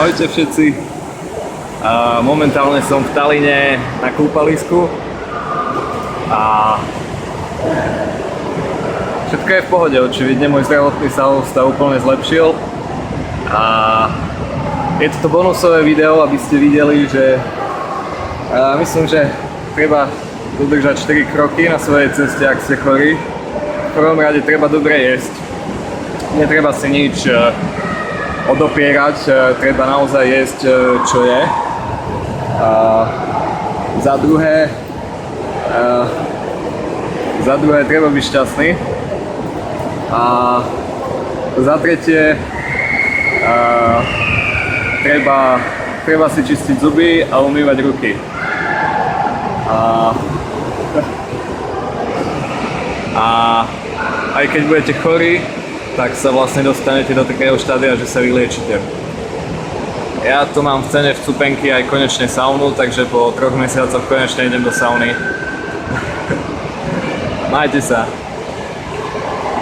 Ahojte všetci. Momentálne som v Talline na kúpalisku a všetko je v pohode, očividne môj zdravotný stav úplne zlepšil a je to bonusové video, aby ste videli, že myslím, že treba dodržať 4 kroky na svojej ceste, ak ste chorí. V prvom rade treba dobre jesť, netreba si nič odopierať, treba naozaj jesť, čo je. Za druhé treba byť šťastný. A za tretie treba si čistiť zuby a umývať ruky. A aj keď budete chorí, tak sa vlastne dostanete do takého štádia, že sa vyliečite. Ja tu mám v cene vstupenky aj konečne saunu, takže po 3 mesiacoch konečne idem do sauny. Majte sa.